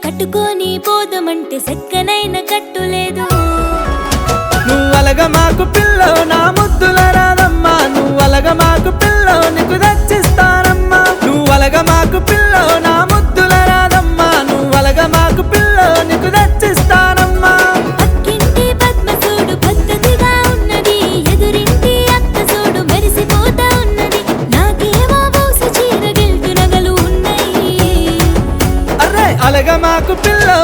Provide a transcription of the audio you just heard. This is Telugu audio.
కట్టుకొని పోదమంటే సెక్కనైన కట్టులేదు. నువ్వలగ మాకు పిల్లో నా ముద్దుల రాదమ్మా, నువ్వలగ మాకు పిల్లో నీకు దచ్చిస్తానమ్మా. నువ్వలగ మాకు పిల్లో నా ముద్దుల రాదమ్మా, నువ్వలగ మాకు పిల్లో నీకు దచ్చిస్తానమ్మా. పక్కింటి పద్మసూడు పద్ధతిగా ఉన్నది, ఎదురింటి అక్క సూడు మెరిసిపోతా ఉన్నది. నాకేమో బౌసు చీర గెల్తు నగలు ఉన్నాయి. అరే అలగ మాకు పిల్లో